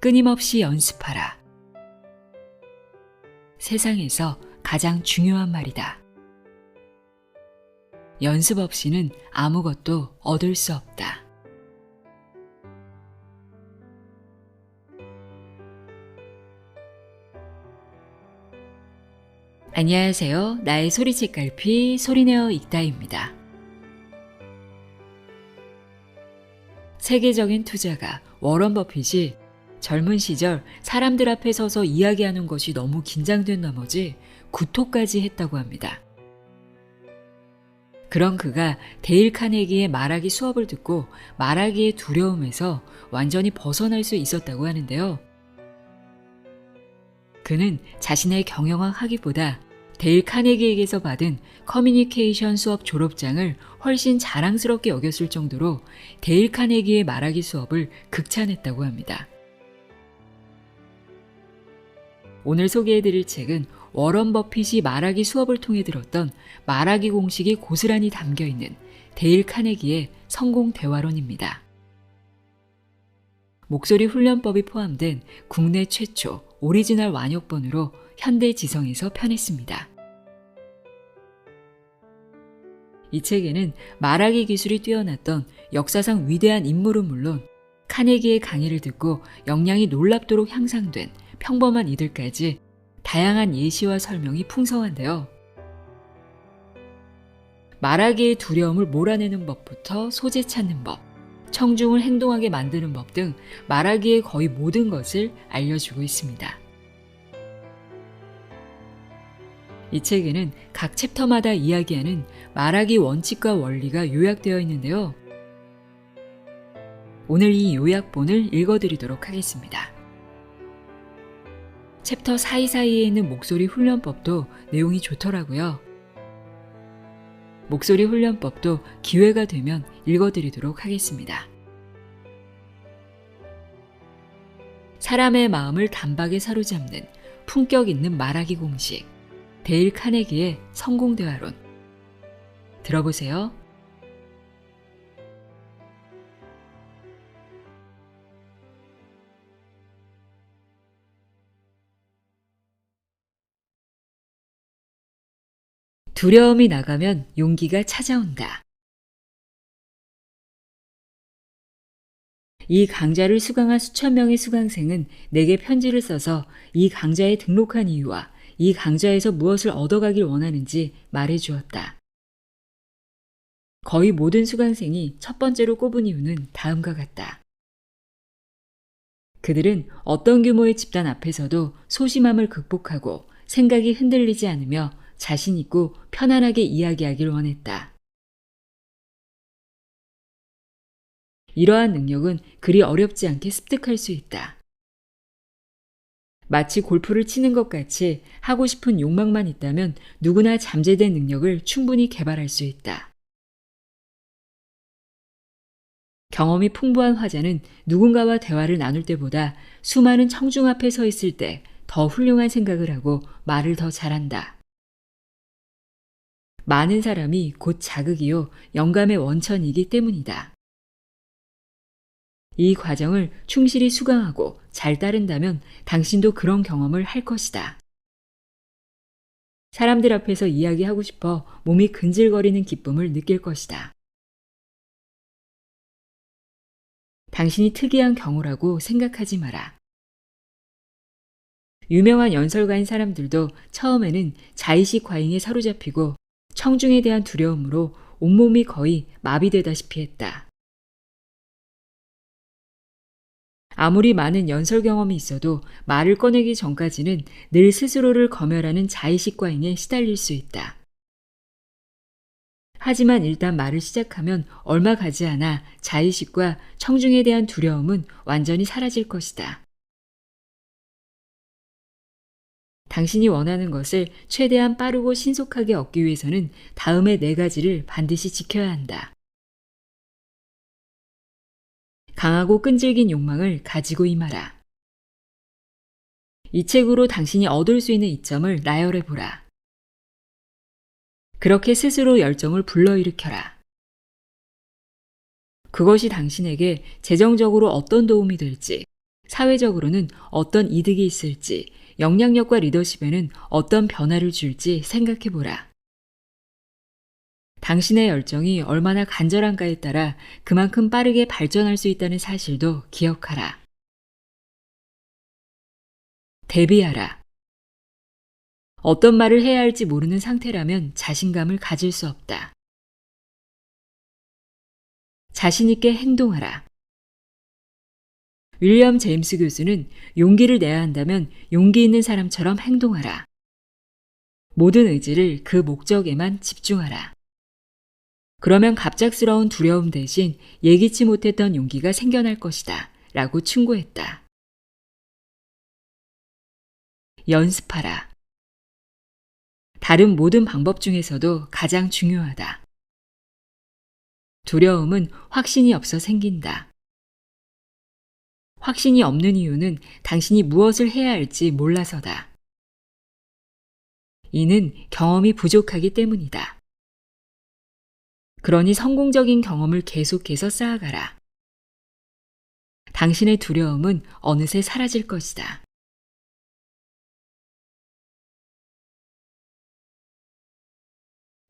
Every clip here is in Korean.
끊임없이 연습하라. 세상에서 가장 중요한 말이다. 연습 없이는 아무것도 얻을 수 없다. 안녕하세요. 나의 소리책 갈피 소리내어 읽다입니다. 세계적인 투자가 워런 버핏이 젊은 시절 사람들 앞에 서서 이야기하는 것이 너무 긴장된 나머지 구토까지 했다고 합니다. 그런 그가 데일 카네기의 말하기 수업을 듣고 말하기의 두려움에서 완전히 벗어날 수 있었다고 하는데요. 그는 자신의 경영학 학위보다 데일 카네기에게서 받은 커뮤니케이션 수업 졸업장을 훨씬 자랑스럽게 여겼을 정도로 데일 카네기의 말하기 수업을 극찬했다고 합니다. 오늘 소개해드릴 책은 워런 버핏이 말하기 수업을 통해 들었던 말하기 공식이 고스란히 담겨있는 데일 카네기의 성공 대화론입니다. 목소리 훈련법이 포함된 국내 최초 오리지널 완역본으로 현대지성에서 편했습니다. 이 책에는 말하기 기술이 뛰어났던 역사상 위대한 인물은 물론 카네기의 강의를 듣고 역량이 놀랍도록 향상된 평범한 이들까지 다양한 예시와 설명이 풍성한데요. 말하기의 두려움을 몰아내는 법부터 소재 찾는 법, 청중을 행동하게 만드는 법 등 말하기의 거의 모든 것을 알려주고 있습니다. 이 책에는 각 챕터마다 이야기하는 말하기 원칙과 원리가 요약되어 있는데요. 오늘 이 요약본을 읽어드리도록 하겠습니다. 챕터 사이사이에 있는 목소리 훈련법도 내용이 좋더라고요. 목소리 훈련법도 기회가 되면 읽어드리도록 하겠습니다. 사람의 마음을 단박에 사로잡는 품격 있는 말하기 공식, 데일 카네기의 성공 대화론. 들어보세요. 두려움이 나가면 용기가 찾아온다. 이 강좌를 수강한 수천 명의 수강생은 내게 편지를 써서 이 강좌에 등록한 이유와 이 강좌에서 무엇을 얻어가길 원하는지 말해 주었다. 거의 모든 수강생이 첫 번째로 꼽은 이유는 다음과 같다. 그들은 어떤 규모의 집단 앞에서도 소심함을 극복하고 생각이 흔들리지 않으며 자신 있고 편안하게 이야기하길 원했다. 이러한 능력은 그리 어렵지 않게 습득할 수 있다. 마치 골프를 치는 것 같이 하고 싶은 욕망만 있다면 누구나 잠재된 능력을 충분히 개발할 수 있다. 경험이 풍부한 화자는 누군가와 대화를 나눌 때보다 수많은 청중 앞에 서 있을 때 더 훌륭한 생각을 하고 말을 더 잘한다. 많은 사람이 곧 자극이요 영감의 원천이기 때문이다. 이 과정을 충실히 수강하고 잘 따른다면 당신도 그런 경험을 할 것이다. 사람들 앞에서 이야기하고 싶어 몸이 근질거리는 기쁨을 느낄 것이다. 당신이 특이한 경우라고 생각하지 마라. 유명한 연설가인 사람들도 처음에는 자의식 과잉에 사로잡히고 청중에 대한 두려움으로 온몸이 거의 마비되다시피 했다. 아무리 많은 연설 경험이 있어도 말을 꺼내기 전까지는 늘 스스로를 검열하는 자의식 과잉에 시달릴 수 있다. 하지만 일단 말을 시작하면 얼마 가지 않아 자의식과 청중에 대한 두려움은 완전히 사라질 것이다. 당신이 원하는 것을 최대한 빠르고 신속하게 얻기 위해서는 다음의 4가지를 반드시 지켜야 한다. 강하고 끈질긴 욕망을 가지고 임하라. 이 책으로 당신이 얻을 수 있는 이점을 나열해보라. 그렇게 스스로 열정을 불러일으켜라. 그것이 당신에게 재정적으로 어떤 도움이 될지, 사회적으로는 어떤 이득이 있을지, 영향력과 리더십에는 어떤 변화를 줄지 생각해 보라. 당신의 열정이 얼마나 간절한가에 따라 그만큼 빠르게 발전할 수 있다는 사실도 기억하라. 대비하라. 어떤 말을 해야 할지 모르는 상태라면 자신감을 가질 수 없다. 자신 있게 행동하라. 윌리엄 제임스 교수는 용기를 내야 한다면 용기 있는 사람처럼 행동하라. 모든 의지를 그 목적에만 집중하라. 그러면 갑작스러운 두려움 대신 예기치 못했던 용기가 생겨날 것이다. 라고 충고했다. 연습하라. 다른 모든 방법 중에서도 가장 중요하다. 두려움은 확신이 없어 생긴다. 확신이 없는 이유는 당신이 무엇을 해야 할지 몰라서다. 이는 경험이 부족하기 때문이다. 그러니 성공적인 경험을 계속해서 쌓아가라. 당신의 두려움은 어느새 사라질 것이다.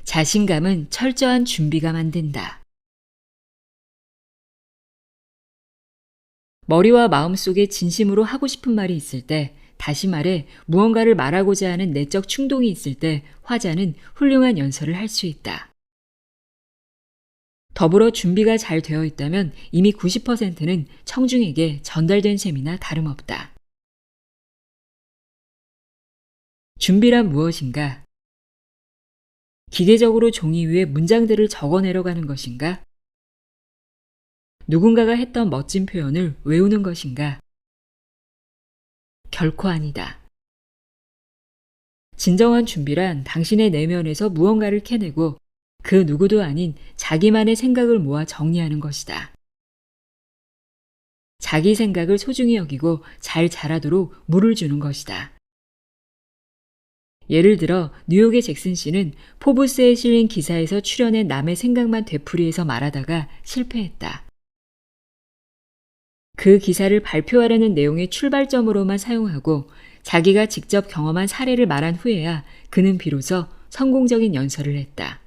자신감은 철저한 준비가 만든다. 머리와 마음속에 진심으로 하고 싶은 말이 있을 때, 다시 말해 무언가를 말하고자 하는 내적 충동이 있을 때 화자는 훌륭한 연설을 할 수 있다. 더불어 준비가 잘 되어 있다면 이미 90%는 청중에게 전달된 셈이나 다름없다. 준비란 무엇인가? 기계적으로 종이 위에 문장들을 적어내려 가는 것인가? 누군가가 했던 멋진 표현을 외우는 것인가? 결코 아니다. 진정한 준비란 당신의 내면에서 무언가를 캐내고 그 누구도 아닌 자기만의 생각을 모아 정리하는 것이다. 자기 생각을 소중히 여기고 잘 자라도록 물을 주는 것이다. 예를 들어 뉴욕의 잭슨 씨는 포브스에 실린 기사에서 출연해 남의 생각만 되풀이해서 말하다가 실패했다. 그 기사를 발표하려는 내용의 출발점으로만 사용하고 자기가 직접 경험한 사례를 말한 후에야 그는 비로소 성공적인 연설을 했다.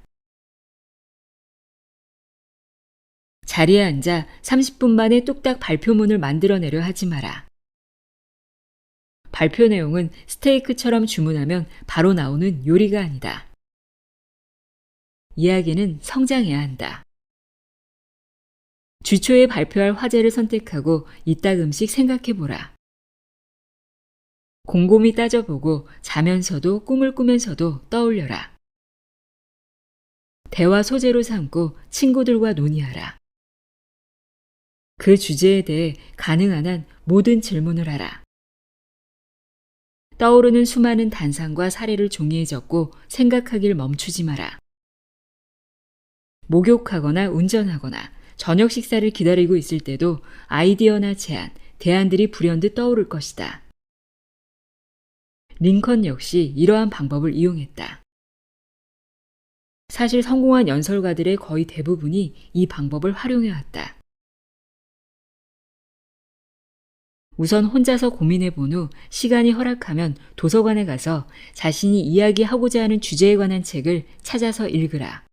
자리에 앉아 30분 만에 뚝딱 발표문을 만들어내려 하지 마라. 발표 내용은 스테이크처럼 주문하면 바로 나오는 요리가 아니다. 이야기는 성장해야 한다. 주초에 발표할 화제를 선택하고 이따금씩 생각해보라. 곰곰이 따져보고 자면서도 꿈을 꾸면서도 떠올려라. 대화 소재로 삼고 친구들과 논의하라. 그 주제에 대해 가능한 한 모든 질문을 하라. 떠오르는 수많은 단상과 사례를 종이에 적고 생각하길 멈추지 마라. 목욕하거나 운전하거나 저녁 식사를 기다리고 있을 때도 아이디어나 제안, 대안들이 불현듯 떠오를 것이다. 링컨 역시 이러한 방법을 이용했다. 사실 성공한 연설가들의 거의 대부분이 이 방법을 활용해왔다. 우선 혼자서 고민해 본 후 시간이 허락하면 도서관에 가서 자신이 이야기하고자 하는 주제에 관한 책을 찾아서 읽으라.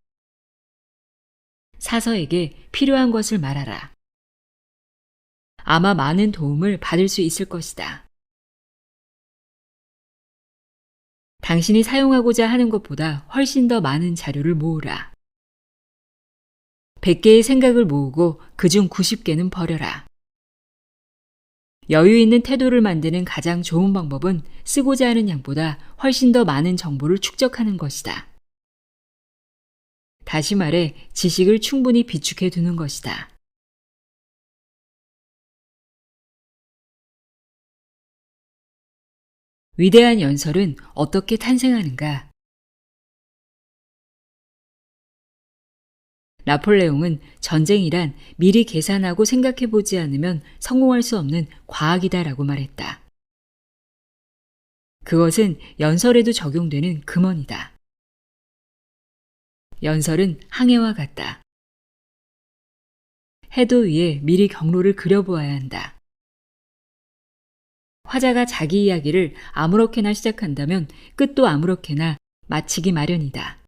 사서에게 필요한 것을 말하라. 아마 많은 도움을 받을 수 있을 것이다. 당신이 사용하고자 하는 것보다 훨씬 더 많은 자료를 모으라. 100개의 생각을 모으고 그중 90개는 버려라. 여유 있는 태도를 만드는 가장 좋은 방법은 쓰고자 하는 양보다 훨씬 더 많은 정보를 축적하는 것이다. 다시 말해 지식을 충분히 비축해 두는 것이다. 위대한 연설은 어떻게 탄생하는가? 나폴레옹은 전쟁이란 미리 계산하고 생각해보지 않으면 성공할 수 없는 과학이다라고 말했다. 그것은 연설에도 적용되는 금언이다. 연설은 항해와 같다. 해도 위에 미리 경로를 그려보아야 한다. 화자가 자기 이야기를 아무렇게나 시작한다면 끝도 아무렇게나 마치기 마련이다.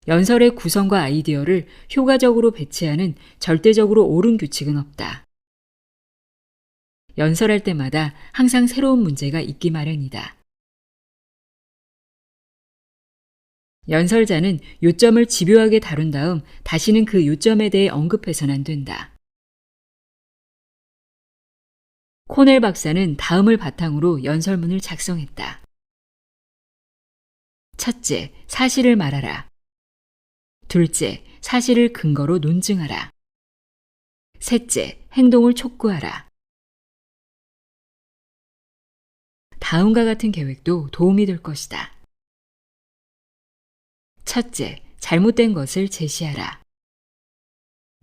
연설의 구성과 아이디어를 효과적으로 배치하는 절대적으로 옳은 규칙은 없다. 연설할 때마다 항상 새로운 문제가 있기 마련이다. 연설자는 요점을 집요하게 다룬 다음 다시는 그 요점에 대해 언급해서는 안 된다. 코넬 박사는 다음을 바탕으로 연설문을 작성했다. 첫째, 사실을 말하라. 둘째, 사실을 근거로 논증하라. 셋째, 행동을 촉구하라. 다음과 같은 계획도 도움이 될 것이다. 첫째, 잘못된 것을 제시하라.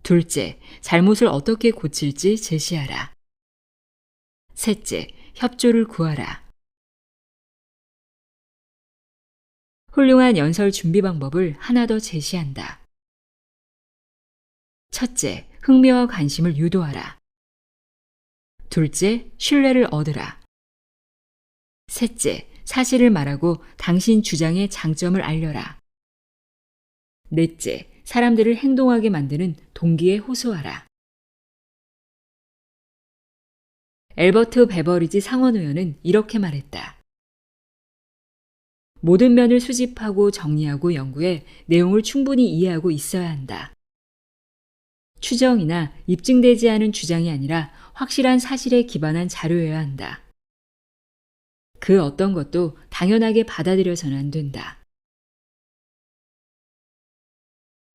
둘째, 잘못을 어떻게 고칠지 제시하라. 셋째, 협조를 구하라. 훌륭한 연설 준비 방법을 하나 더 제시한다. 첫째, 흥미와 관심을 유도하라. 둘째, 신뢰를 얻으라. 셋째, 사실을 말하고 당신 주장의 장점을 알려라. 넷째, 사람들을 행동하게 만드는 동기에 호소하라. 엘버트 베버리지 상원의원은 이렇게 말했다. 모든 면을 수집하고 정리하고 연구해 내용을 충분히 이해하고 있어야 한다. 추정이나 입증되지 않은 주장이 아니라 확실한 사실에 기반한 자료여야 한다. 그 어떤 것도 당연하게 받아들여서는 안 된다.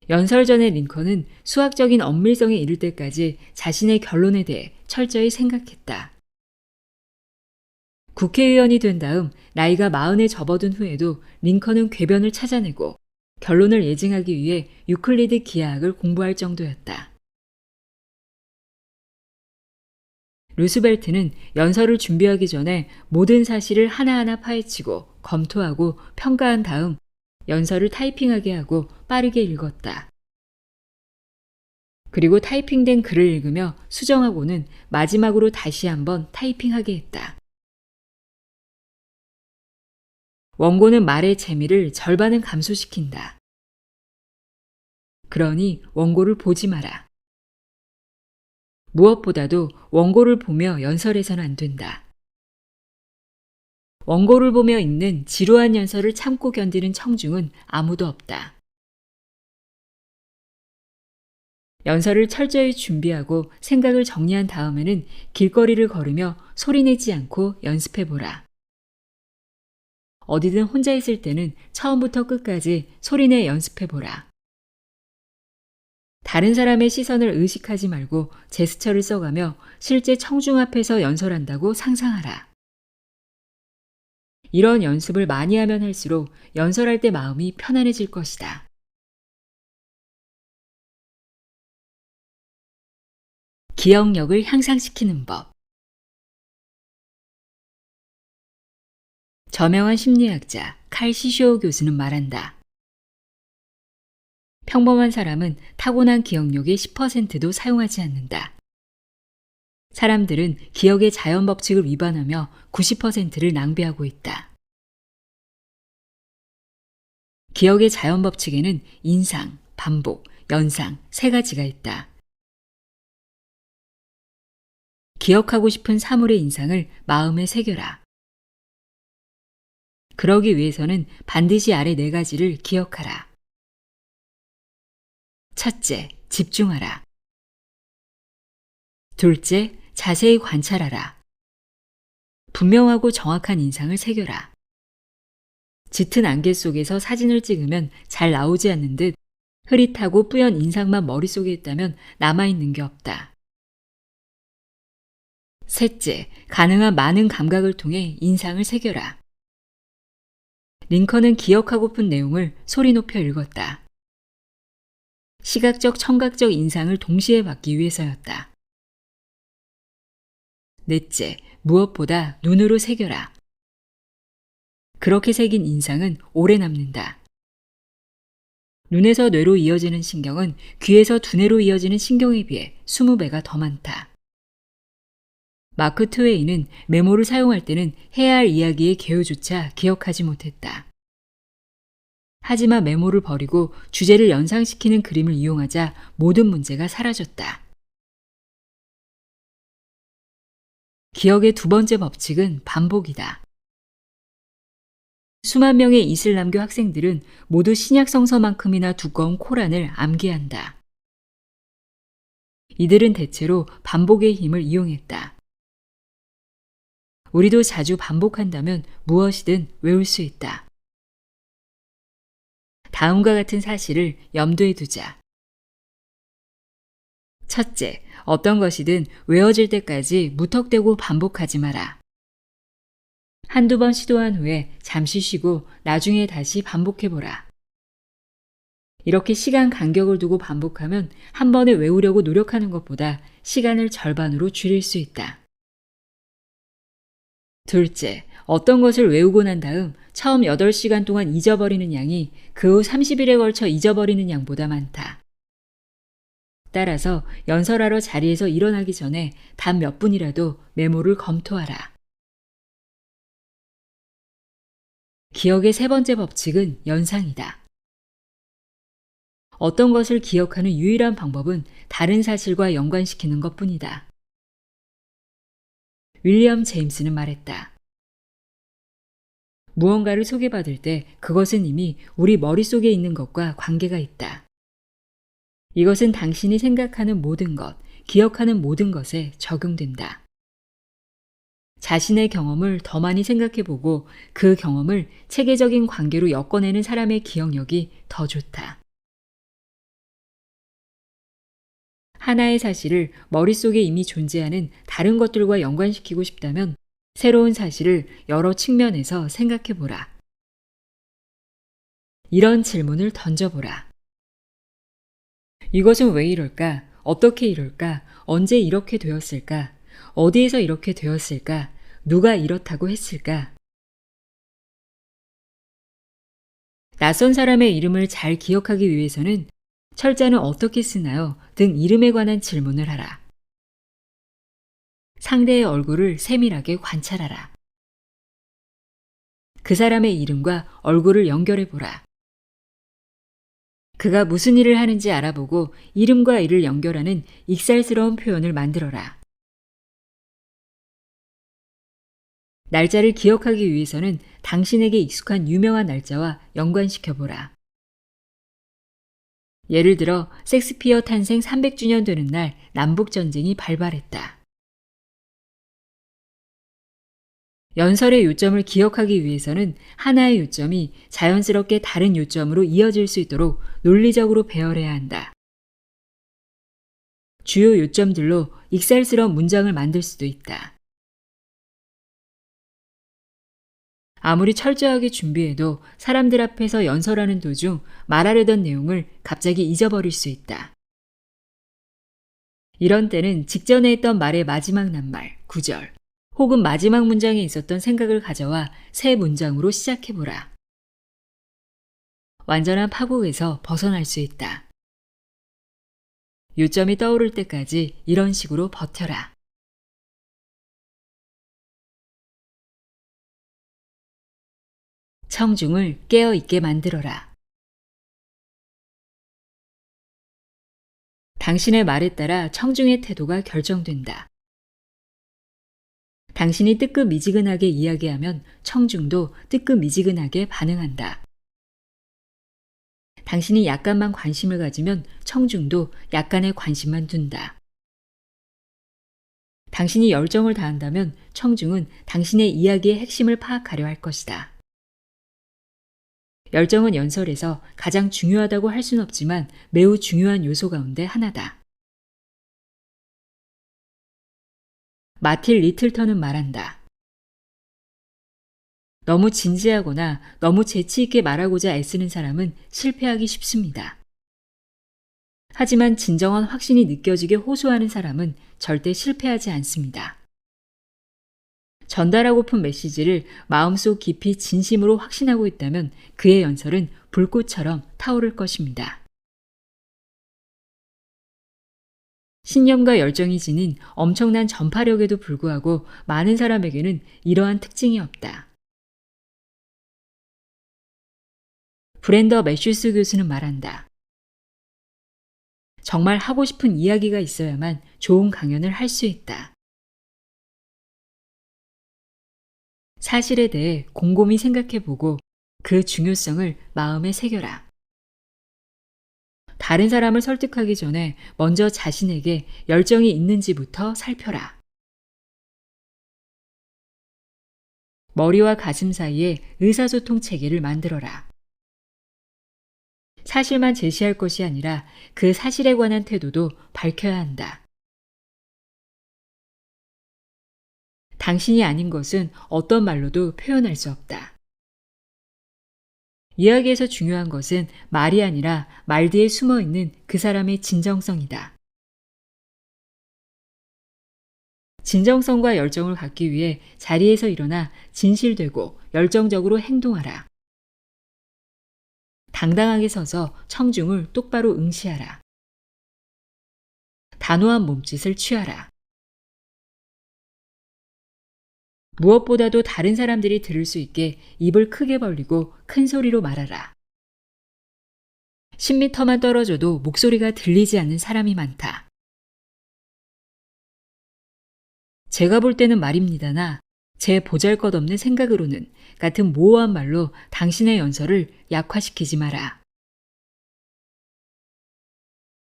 연설 전에 링컨은 수학적인 엄밀성에 이를 때까지 자신의 결론에 대해 철저히 생각했다. 국회의원이 된 다음 나이가 40에 접어든 후에도 링컨은 궤변을 찾아내고 결론을 예증하기 위해 유클리드 기하학을 공부할 정도였다. 루스벨트는 연설을 준비하기 전에 모든 사실을 하나하나 파헤치고 검토하고 평가한 다음 연설을 타이핑하게 하고 빠르게 읽었다. 그리고 타이핑된 글을 읽으며 수정하고는 마지막으로 다시 한번 타이핑하게 했다. 원고는 말의 재미를 절반은 감소시킨다. 그러니 원고를 보지 마라. 무엇보다도 원고를 보며 연설해서는 안 된다. 원고를 보며 읽는 지루한 연설을 참고 견디는 청중은 아무도 없다. 연설을 철저히 준비하고 생각을 정리한 다음에는 길거리를 걸으며 소리내지 않고 연습해보라. 어디든 혼자 있을 때는 처음부터 끝까지 소리내 연습해보라. 다른 사람의 시선을 의식하지 말고 제스처를 써가며 실제 청중 앞에서 연설한다고 상상하라. 이런 연습을 많이 하면 할수록 연설할 때 마음이 편안해질 것이다. 기억력을 향상시키는 법. 저명한 심리학자 칼 시쇼 교수는 말한다. 평범한 사람은 타고난 기억력의 10%도 사용하지 않는다. 사람들은 기억의 자연 법칙을 위반하며 90%를 낭비하고 있다. 기억의 자연 법칙에는 인상, 반복, 연상 3가지가 있다. 기억하고 싶은 사물의 인상을 마음에 새겨라. 그러기 위해서는 반드시 아래 4가지를 기억하라. 첫째, 집중하라. 둘째, 자세히 관찰하라. 분명하고 정확한 인상을 새겨라. 짙은 안개 속에서 사진을 찍으면 잘 나오지 않는 듯 흐릿하고 뿌연 인상만 머릿속에 있다면 남아있는 게 없다. 셋째, 가능한 많은 감각을 통해 인상을 새겨라. 링컨은 기억하고픈 내용을 소리 높여 읽었다. 시각적, 청각적 인상을 동시에 받기 위해서였다. 넷째, 무엇보다 눈으로 새겨라. 그렇게 새긴 인상은 오래 남는다. 눈에서 뇌로 이어지는 신경은 귀에서 두뇌로 이어지는 신경에 비해 20배가 더 많다. 마크 트웨이는 메모를 사용할 때는 해야 할 이야기의 개요조차 기억하지 못했다. 하지만 메모를 버리고 주제를 연상시키는 그림을 이용하자 모든 문제가 사라졌다. 기억의 두 번째 법칙은 반복이다. 수만 명의 이슬람교 학생들은 모두 신약 성서만큼이나 두꺼운 코란을 암기한다. 이들은 대체로 반복의 힘을 이용했다. 우리도 자주 반복한다면 무엇이든 외울 수 있다. 다음과 같은 사실을 염두에 두자. 첫째, 어떤 것이든 외워질 때까지 무턱대고 반복하지 마라. 한두 번 시도한 후에 잠시 쉬고 나중에 다시 반복해보라. 이렇게 시간 간격을 두고 반복하면 한 번에 외우려고 노력하는 것보다 시간을 절반으로 줄일 수 있다. 둘째, 어떤 것을 외우고 난 다음 처음 8시간 동안 잊어버리는 양이 그 후 30일에 걸쳐 잊어버리는 양보다 많다. 따라서 연설하러 자리에서 일어나기 전에 단 몇 분이라도 메모를 검토하라. 기억의 세 번째 법칙은 연상이다. 어떤 것을 기억하는 유일한 방법은 다른 사실과 연관시키는 것뿐이다. 윌리엄 제임스는 말했다. 무언가를 소개받을 때 그것은 이미 우리 머릿속에 있는 것과 관계가 있다. 이것은 당신이 생각하는 모든 것, 기억하는 모든 것에 적용된다. 자신의 경험을 더 많이 생각해보고 그 경험을 체계적인 관계로 엮어내는 사람의 기억력이 더 좋다. 하나의 사실을 머릿속에 이미 존재하는 다른 것들과 연관시키고 싶다면 새로운 사실을 여러 측면에서 생각해보라. 이런 질문을 던져보라. 이것은 왜 이럴까? 어떻게 이럴까? 언제 이렇게 되었을까? 어디에서 이렇게 되었을까? 누가 이렇다고 했을까? 낯선 사람의 이름을 잘 기억하기 위해서는 철자는 어떻게 쓰나요? 등 이름에 관한 질문을 하라. 상대의 얼굴을 세밀하게 관찰하라. 그 사람의 이름과 얼굴을 연결해 보라. 그가 무슨 일을 하는지 알아보고 이름과 일을 연결하는 익살스러운 표현을 만들어라. 날짜를 기억하기 위해서는 당신에게 익숙한 유명한 날짜와 연관시켜보라. 예를 들어 섹스피어 탄생 300주년 되는 날 남북전쟁이 발발했다. 연설의 요점을 기억하기 위해서는 하나의 요점이 자연스럽게 다른 요점으로 이어질 수 있도록 논리적으로 배열해야 한다. 주요 요점들로 익살스러운 문장을 만들 수도 있다. 아무리 철저하게 준비해도 사람들 앞에서 연설하는 도중 말하려던 내용을 갑자기 잊어버릴 수 있다. 이런 때는 직전에 했던 말의 마지막 낱말, 구절, 혹은 마지막 문장에 있었던 생각을 가져와 새 문장으로 시작해보라. 완전한 파국에서 벗어날 수 있다. 요점이 떠오를 때까지 이런 식으로 버텨라. 청중을 깨어있게 만들어라. 당신의 말에 따라 청중의 태도가 결정된다. 당신이 뜨끔미지근하게 이야기하면 청중도 뜨끔미지근하게 반응한다. 당신이 약간만 관심을 가지면 청중도 약간의 관심만 둔다. 당신이 열정을 다한다면 청중은 당신의 이야기의 핵심을 파악하려 할 것이다. 열정은 연설에서 가장 중요하다고 할 수는 없지만 매우 중요한 요소 가운데 하나다. 마틸 리틀턴은 말한다. 너무 진지하거나 너무 재치 있게 말하고자 애쓰는 사람은 실패하기 쉽습니다. 하지만 진정한 확신이 느껴지게 호소하는 사람은 절대 실패하지 않습니다. 전달하고픈 메시지를 마음속 깊이 진심으로 확신하고 있다면 그의 연설은 불꽃처럼 타오를 것입니다. 신념과 열정이 지닌 엄청난 전파력에도 불구하고 많은 사람에게는 이러한 특징이 없다. 브랜더 매슈스 교수는 말한다. 정말 하고 싶은 이야기가 있어야만 좋은 강연을 할 수 있다. 사실에 대해 곰곰이 생각해보고 그 중요성을 마음에 새겨라. 다른 사람을 설득하기 전에 먼저 자신에게 열정이 있는지부터 살펴라. 머리와 가슴 사이에 의사소통 체계를 만들어라. 사실만 제시할 것이 아니라 그 사실에 관한 태도도 밝혀야 한다. 당신이 아닌 것은 어떤 말로도 표현할 수 없다. 이야기에서 중요한 것은 말이 아니라 말 뒤에 숨어 있는 그 사람의 진정성이다. 진정성과 열정을 갖기 위해 자리에서 일어나 진실되고 열정적으로 행동하라. 당당하게 서서 청중을 똑바로 응시하라. 단호한 몸짓을 취하라. 무엇보다도 다른 사람들이 들을 수 있게 입을 크게 벌리고 큰 소리로 말하라. 10m만 떨어져도 목소리가 들리지 않는 사람이 많다. 제가 볼 때는 말입니다나 제 보잘것없는 생각으로는 같은 모호한 말로 당신의 연설을 약화시키지 마라.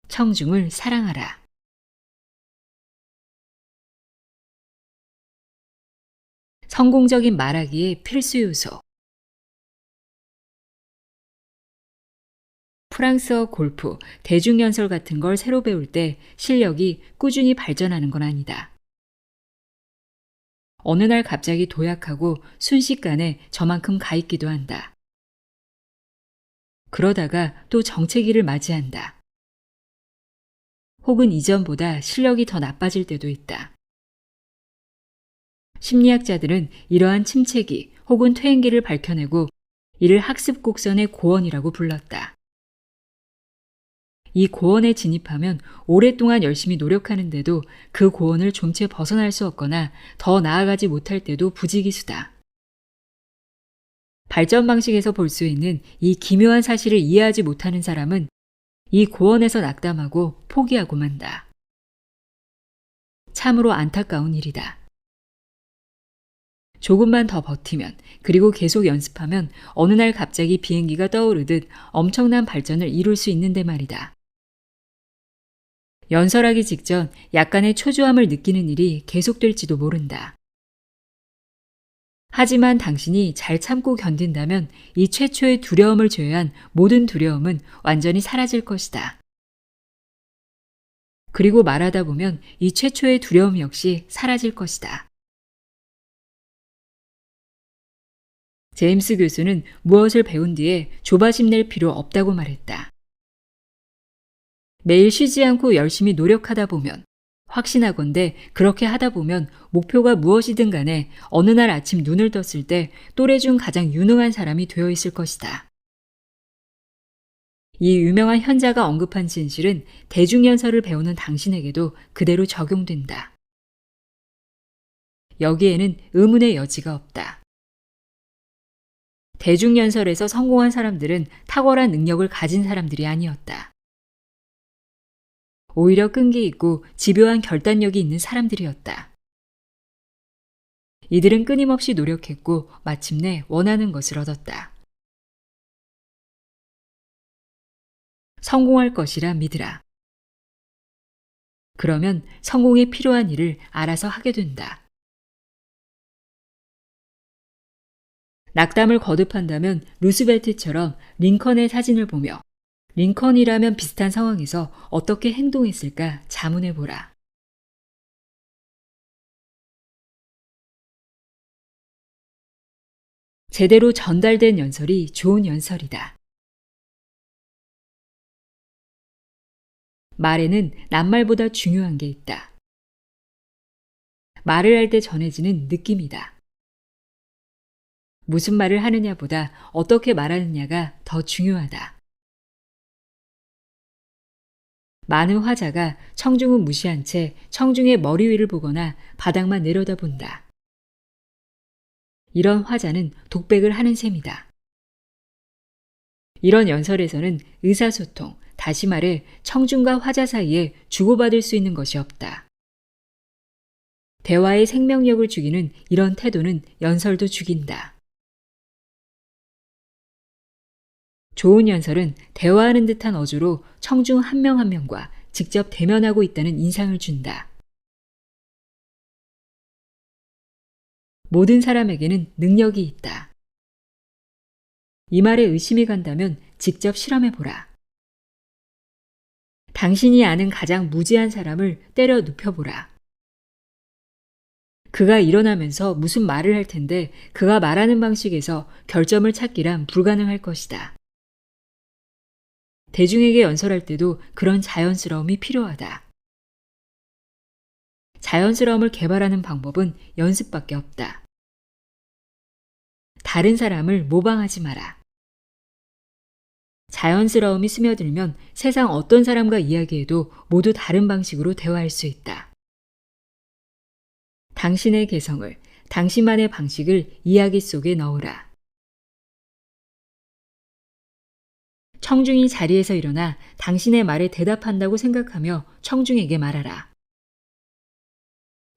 청중을 사랑하라. 성공적인 말하기의 필수 요소. 프랑스어 골프, 대중연설 같은 걸 새로 배울 때 실력이 꾸준히 발전하는 건 아니다. 어느 날 갑자기 도약하고 순식간에 저만큼 가 있기도 한다. 그러다가 또 정체기를 맞이한다. 혹은 이전보다 실력이 더 나빠질 때도 있다. 심리학자들은 이러한 침체기 혹은 퇴행기를 밝혀내고 이를 학습 곡선의 고원이라고 불렀다. 이 고원에 진입하면 오랫동안 열심히 노력하는데도 그 고원을 좀채 벗어날 수 없거나 더 나아가지 못할 때도 부지기수다. 발전 방식에서 볼 수 있는 이 기묘한 사실을 이해하지 못하는 사람은 이 고원에서 낙담하고 포기하고 만다. 참으로 안타까운 일이다. 조금만 더 버티면, 그리고 계속 연습하면 어느 날 갑자기 비행기가 떠오르듯 엄청난 발전을 이룰 수 있는데 말이다. 연설하기 직전 약간의 초조함을 느끼는 일이 계속될지도 모른다. 하지만 당신이 잘 참고 견딘다면 이 최초의 두려움을 제외한 모든 두려움은 완전히 사라질 것이다. 그리고 말하다 보면 이 최초의 두려움 역시 사라질 것이다. 제임스 교수는 무엇을 배운 뒤에 조바심 낼 필요 없다고 말했다. 매일 쉬지 않고 열심히 노력하다 보면, 확신하건대 그렇게 하다 보면 목표가 무엇이든 간에 어느 날 아침 눈을 떴을 때 또래 중 가장 유능한 사람이 되어 있을 것이다. 이 유명한 현자가 언급한 진실은 대중연설을 배우는 당신에게도 그대로 적용된다. 여기에는 의문의 여지가 없다. 대중연설에서 성공한 사람들은 탁월한 능력을 가진 사람들이 아니었다. 오히려 끈기 있고 집요한 결단력이 있는 사람들이었다. 이들은 끊임없이 노력했고 마침내 원하는 것을 얻었다. 성공할 것이라 믿으라. 그러면 성공에 필요한 일을 알아서 하게 된다. 낙담을 거듭한다면 루스벨트처럼 링컨의 사진을 보며 링컨이라면 비슷한 상황에서 어떻게 행동했을까 자문해보라. 제대로 전달된 연설이 좋은 연설이다. 말에는 낱말보다 중요한 게 있다. 말을 할 때 전해지는 느낌이다. 무슨 말을 하느냐보다 어떻게 말하느냐가 더 중요하다. 많은 화자가 청중은 무시한 채 청중의 머리 위를 보거나 바닥만 내려다본다. 이런 화자는 독백을 하는 셈이다. 이런 연설에서는 의사소통, 다시 말해 청중과 화자 사이에 주고받을 수 있는 것이 없다. 대화의 생명력을 죽이는 이런 태도는 연설도 죽인다. 좋은 연설은 대화하는 듯한 어조로 청중 한 명 한 명과 직접 대면하고 있다는 인상을 준다. 모든 사람에게는 능력이 있다. 이 말에 의심이 간다면 직접 실험해보라. 당신이 아는 가장 무지한 사람을 때려 눕혀보라. 그가 일어나면서 무슨 말을 할 텐데 그가 말하는 방식에서 결점을 찾기란 불가능할 것이다. 대중에게 연설할 때도 그런 자연스러움이 필요하다. 자연스러움을 개발하는 방법은 연습밖에 없다. 다른 사람을 모방하지 마라. 자연스러움이 스며들면 세상 어떤 사람과 이야기해도 모두 다른 방식으로 대화할 수 있다. 당신의 개성을, 당신만의 방식을 이야기 속에 넣으라. 청중이 자리에서 일어나 당신의 말에 대답한다고 생각하며 청중에게 말하라.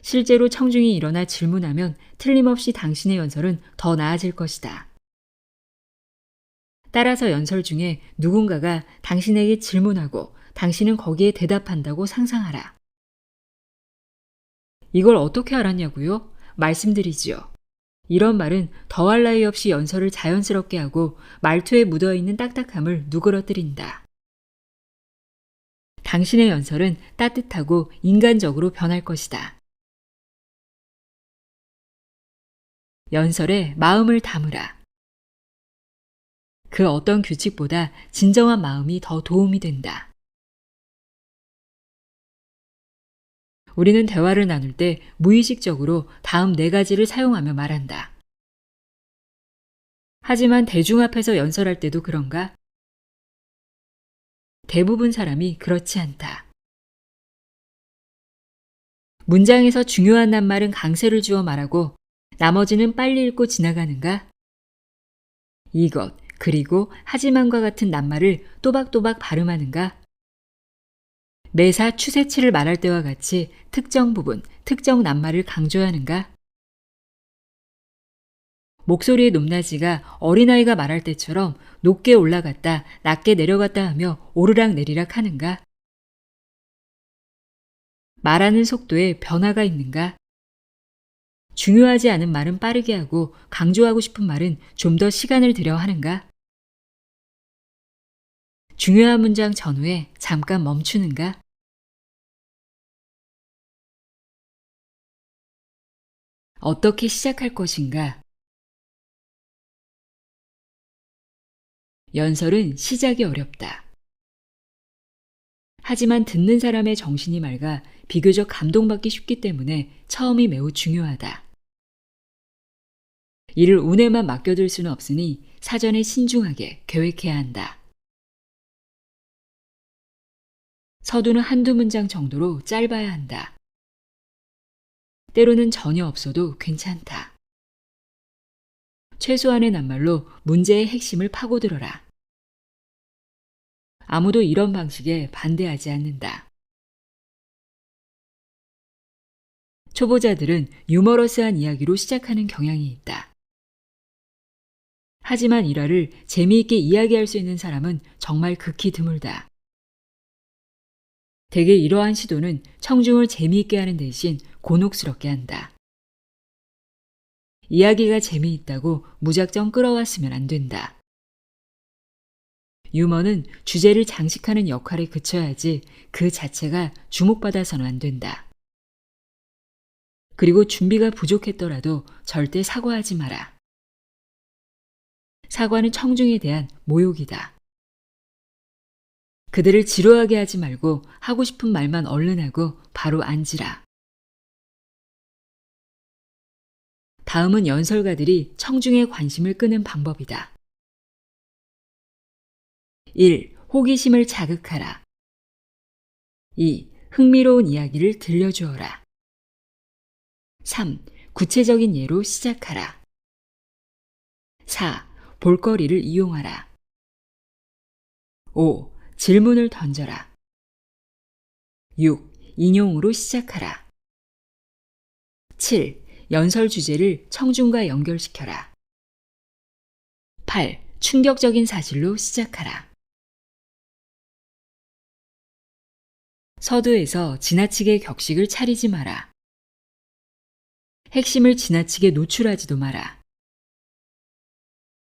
실제로 청중이 일어나 질문하면 틀림없이 당신의 연설은 더 나아질 것이다. 따라서 연설 중에 누군가가 당신에게 질문하고 당신은 거기에 대답한다고 상상하라. 이걸 어떻게 알았냐고요? 말씀드리지요. 이런 말은 더할 나위 없이 연설을 자연스럽게 하고 말투에 묻어있는 딱딱함을 누그러뜨린다. 당신의 연설은 따뜻하고 인간적으로 변할 것이다. 연설에 마음을 담으라. 그 어떤 규칙보다 진정한 마음이 더 도움이 된다. 우리는 대화를 나눌 때 무의식적으로 다음 4가지를 사용하며 말한다. 하지만 대중 앞에서 연설할 때도 그런가? 대부분 사람이 그렇지 않다. 문장에서 중요한 낱말은 강세를 주어 말하고 나머지는 빨리 읽고 지나가는가? 이것, 그리고 하지만과 같은 낱말을 또박또박 발음하는가? 매사 추세치를 말할 때와 같이 특정 부분, 특정 낱말을 강조하는가? 목소리의 높낮이가 어린아이가 말할 때처럼 높게 올라갔다, 낮게 내려갔다 하며 오르락내리락 하는가? 말하는 속도에 변화가 있는가? 중요하지 않은 말은 빠르게 하고 강조하고 싶은 말은 좀 더 시간을 들여 하는가? 중요한 문장 전후에 잠깐 멈추는가? 어떻게 시작할 것인가? 연설은 시작이 어렵다. 하지만 듣는 사람의 정신이 맑아 비교적 감동받기 쉽기 때문에 처음이 매우 중요하다. 이를 운에만 맡겨둘 수는 없으니 사전에 신중하게 계획해야 한다. 서두는 한두 문장 정도로 짧아야 한다. 때로는 전혀 없어도 괜찮다. 최소한의 낱말로 문제의 핵심을 파고들어라. 아무도 이런 방식에 반대하지 않는다. 초보자들은 유머러스한 이야기로 시작하는 경향이 있다. 하지만 일화를 재미있게 이야기할 수 있는 사람은 정말 극히 드물다. 대개 이러한 시도는 청중을 재미있게 하는 대신 곤혹스럽게 한다. 이야기가 재미있다고 무작정 끌어왔으면 안 된다. 유머는 주제를 장식하는 역할에 그쳐야지 그 자체가 주목받아서는 안 된다. 그리고 준비가 부족했더라도 절대 사과하지 마라. 사과는 청중에 대한 모욕이다. 그들을 지루하게 하지 말고 하고 싶은 말만 얼른 하고 바로 앉으라. 다음은 연설가들이 청중의 관심을 끄는 방법이다. 1. 호기심을 자극하라. 2. 흥미로운 이야기를 들려주어라. 3. 구체적인 예로 시작하라. 4. 볼거리를 이용하라. 5. 질문을 던져라. 6. 인용으로 시작하라. 7. 연설 주제를 청중과 연결시켜라. 8. 충격적인 사실로 시작하라. 서두에서 지나치게 격식을 차리지 마라. 핵심을 지나치게 노출하지도 마라.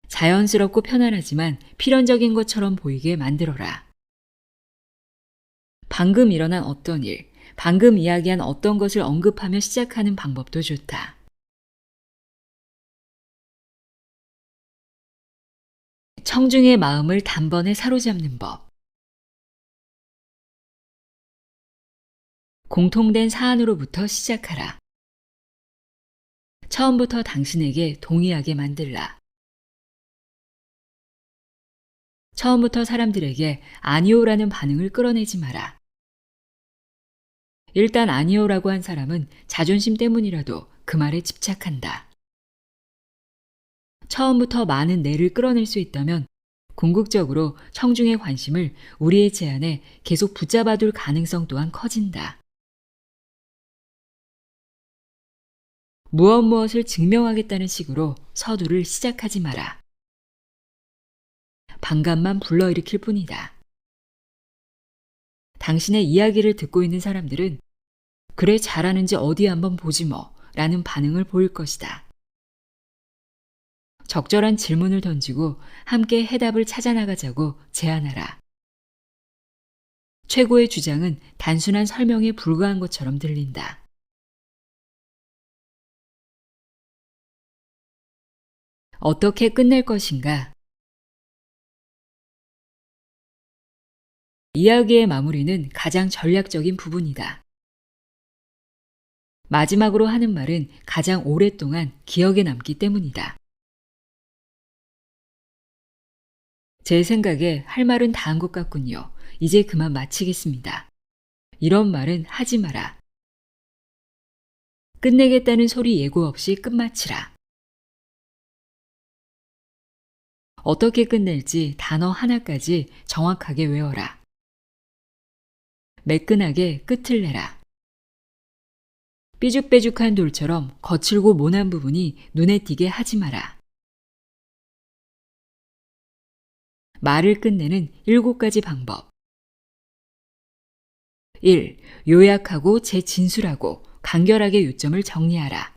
자연스럽고 편안하지만 필연적인 것처럼 보이게 만들어라. 방금 일어난 어떤 일, 방금 이야기한 어떤 것을 언급하며 시작하는 방법도 좋다. 청중의 마음을 단번에 사로잡는 법. 공통된 사안으로부터 시작하라. 처음부터 당신에게 동의하게 만들라. 처음부터 사람들에게 아니오라는 반응을 끌어내지 마라. 일단 아니오라고 한 사람은 자존심 때문이라도 그 말에 집착한다. 처음부터 많은 내를 끌어낼 수 있다면 궁극적으로 청중의 관심을 우리의 제안에 계속 붙잡아둘 가능성 또한 커진다. 무엇을 증명하겠다는 식으로 서두를 시작하지 마라. 반감만 불러일으킬 뿐이다. 당신의 이야기를 듣고 있는 사람들은 그래 잘하는지 어디 한번 보지 뭐 라는 반응을 보일 것이다. 적절한 질문을 던지고 함께 해답을 찾아나가자고 제안하라. 최고의 주장은 단순한 설명에 불과한 것처럼 들린다. 어떻게 끝낼 것인가? 이야기의 마무리는 가장 전략적인 부분이다. 마지막으로 하는 말은 가장 오랫동안 기억에 남기 때문이다. 제 생각에 할 말은 다 한 것 같군요. 이제 그만 마치겠습니다. 이런 말은 하지 마라. 끝내겠다는 소리 예고 없이 끝마치라. 어떻게 끝낼지 단어 하나까지 정확하게 외워라. 매끈하게 끝을 내라. 삐죽빼죽한 돌처럼 거칠고 모난 부분이 눈에 띄게 하지 마라. 말을 끝내는 7가지 방법. 1. 요약하고 재진술하고 간결하게 요점을 정리하라.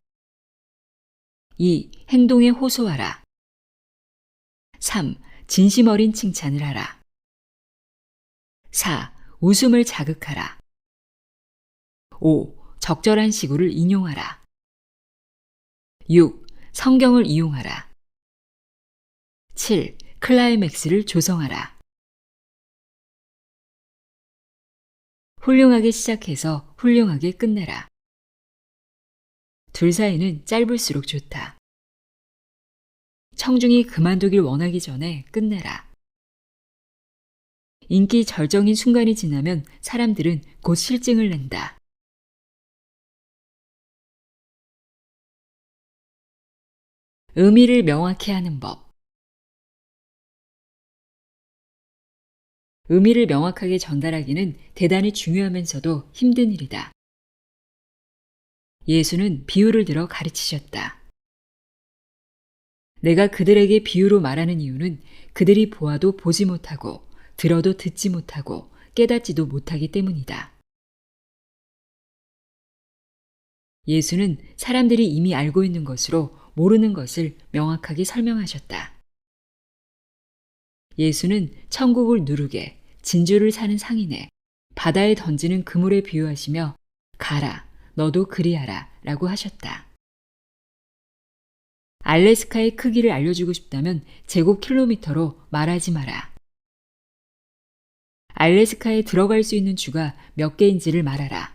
2. 행동에 호소하라. 3. 진심 어린 칭찬을 하라. 4. 웃음을 자극하라. 5. 적절한 시구를 인용하라. 6. 성경을 이용하라. 7. 클라이맥스를 조성하라. 훌륭하게 시작해서 훌륭하게 끝내라. 둘 사이는 짧을수록 좋다. 청중이 그만두길 원하기 전에 끝내라. 인기 절정인 순간이 지나면 사람들은 곧 실증을 낸다. 의미를 명확히 하는 법. 의미를 명확하게 전달하기는 대단히 중요하면서도 힘든 일이다. 예수는 비유를 들어 가르치셨다. 내가 그들에게 비유로 말하는 이유는 그들이 보아도 보지 못하고 들어도 듣지 못하고 깨닫지도 못하기 때문이다. 예수는 사람들이 이미 알고 있는 것으로 모르는 것을 명확하게 설명하셨다. 예수는 천국을 누르게 진주를 사는 상인에 바다에 던지는 그물에 비유하시며 가라, 너도 그리하라 라고 하셨다. 알래스카의 크기를 알려주고 싶다면 제곱킬로미터로 말하지 마라. 알래스카에 들어갈 수 있는 주가 몇 개인지를 말하라.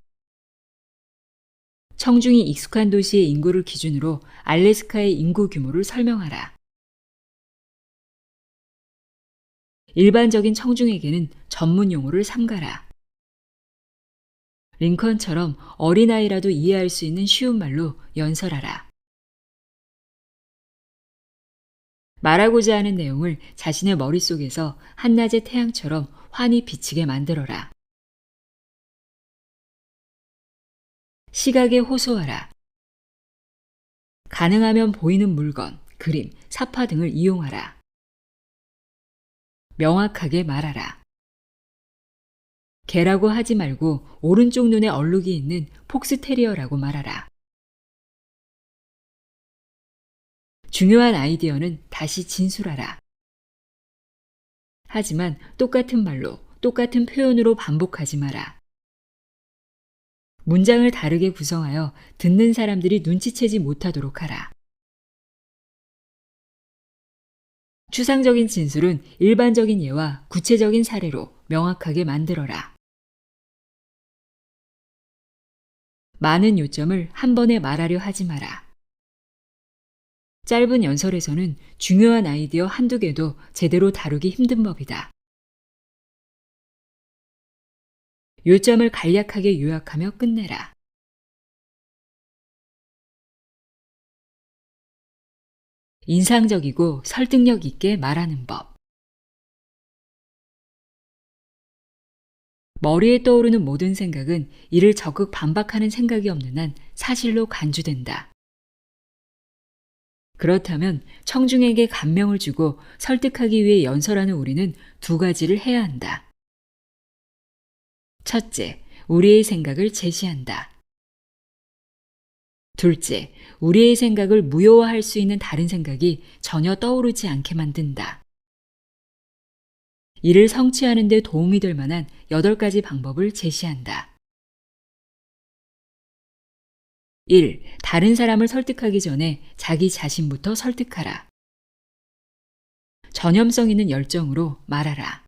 청중이 익숙한 도시의 인구를 기준으로 알래스카의 인구 규모를 설명하라. 일반적인 청중에게는 전문 용어를 삼가라. 링컨처럼 어린아이라도 이해할 수 있는 쉬운 말로 연설하라. 말하고자 하는 내용을 자신의 머릿속에서 한낮의 태양처럼 환히 비치게 만들어라. 시각에 호소하라. 가능하면 보이는 물건, 그림, 사파 등을 이용하라. 명확하게 말하라. 개라고 하지 말고 오른쪽 눈에 얼룩이 있는 폭스테리어라고 말하라. 중요한 아이디어는 다시 진술하라. 하지만 똑같은 말로, 똑같은 표현으로 반복하지 마라. 문장을 다르게 구성하여 듣는 사람들이 눈치채지 못하도록 하라. 추상적인 진술은 일반적인 예와 구체적인 사례로 명확하게 만들어라. 많은 요점을 한 번에 말하려 하지 마라. 짧은 연설에서는 중요한 아이디어 한두 개도 제대로 다루기 힘든 법이다. 요점을 간략하게 요약하며 끝내라. 인상적이고 설득력 있게 말하는 법. 머리에 떠오르는 모든 생각은 이를 적극 반박하는 생각이 없는 한 사실로 간주된다. 그렇다면 청중에게 감명을 주고 설득하기 위해 연설하는 우리는 두 가지를 해야 한다. 첫째, 우리의 생각을 제시한다. 둘째, 우리의 생각을 무효화할 수 있는 다른 생각이 전혀 떠오르지 않게 만든다. 이를 성취하는 데 도움이 될 만한 8가지 방법을 제시한다. 1. 다른 사람을 설득하기 전에 자기 자신부터 설득하라. 전염성 있는 열정으로 말하라.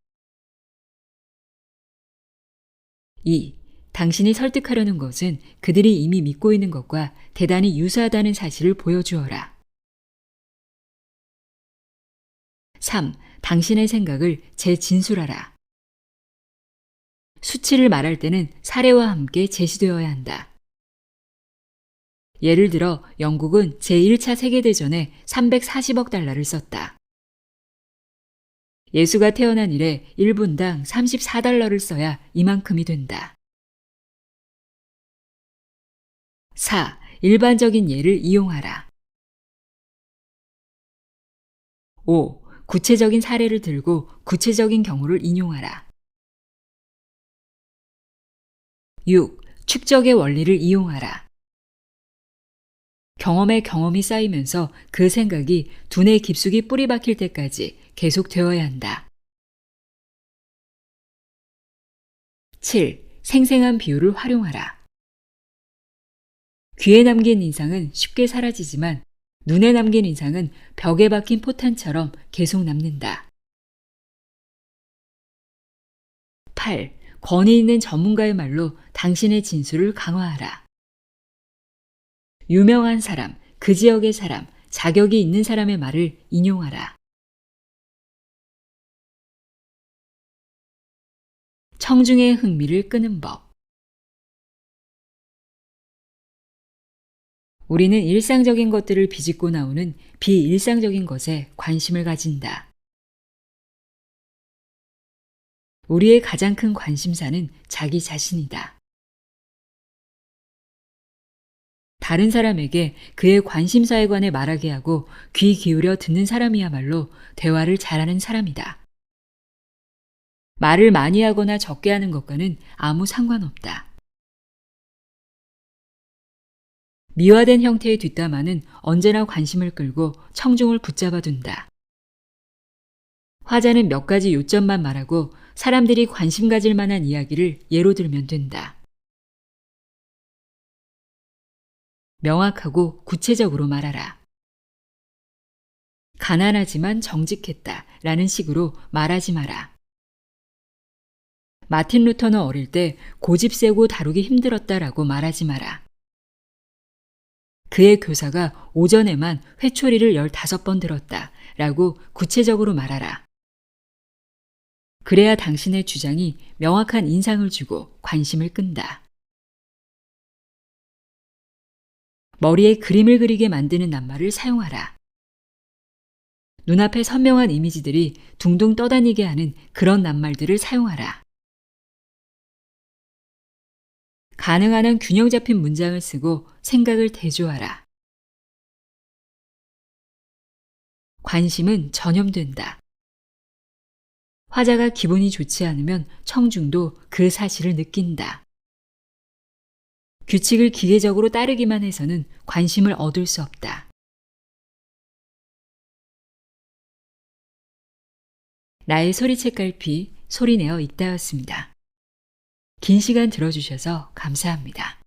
2. 당신이 설득하려는 것은 그들이 이미 믿고 있는 것과 대단히 유사하다는 사실을 보여주어라. 3. 당신의 생각을 재진술하라. 수치를 말할 때는 사례와 함께 제시되어야 한다. 예를 들어 영국은 제1차 세계대전에 340억 달러를 썼다. 예수가 태어난 이래 1분당 34달러를 써야 이만큼이 된다. 4. 일반적인 예를 이용하라. 5. 구체적인 사례를 들고 구체적인 경우를 인용하라. 6. 축적의 원리를 이용하라. 경험에 경험이 쌓이면서 그 생각이 두뇌 깊숙이 뿌리 박힐 때까지 계속되어야 한다. 7. 생생한 비유를 활용하라. 귀에 남긴 인상은 쉽게 사라지지만 눈에 남긴 인상은 벽에 박힌 포탄처럼 계속 남는다. 8. 권위 있는 전문가의 말로 당신의 진술을 강화하라. 유명한 사람, 그 지역의 사람, 자격이 있는 사람의 말을 인용하라. 청중의 흥미를 끄는 법. 우리는 일상적인 것들을 비집고 나오는 비일상적인 것에 관심을 가진다. 우리의 가장 큰 관심사는 자기 자신이다. 다른 사람에게 그의 관심사에 관해 말하게 하고 귀 기울여 듣는 사람이야말로 대화를 잘하는 사람이다. 말을 많이 하거나 적게 하는 것과는 아무 상관없다. 미화된 형태의 뒷담화는 언제나 관심을 끌고 청중을 붙잡아 둔다. 화자는 몇 가지 요점만 말하고 사람들이 관심 가질 만한 이야기를 예로 들면 된다. 명확하고 구체적으로 말하라. 가난하지만 정직했다 라는 식으로 말하지 마라. 마틴 루터는 어릴 때 고집 세고 다루기 힘들었다라고 말하지 마라. 그의 교사가 오전에만 회초리를 15번 들었다 라고 구체적으로 말하라. 그래야 당신의 주장이 명확한 인상을 주고 관심을 끈다. 머리에 그림을 그리게 만드는 낱말을 사용하라. 눈앞에 선명한 이미지들이 둥둥 떠다니게 하는 그런 낱말들을 사용하라. 가능한 한 균형 잡힌 문장을 쓰고 생각을 대조하라. 관심은 전염된다. 화자가 기분이 좋지 않으면 청중도 그 사실을 느낀다. 규칙을 기계적으로 따르기만 해서는 관심을 얻을 수 없다. 나의 소리책 갈피 소리내어 읽다였습니다. 긴 시간 들어주셔서 감사합니다.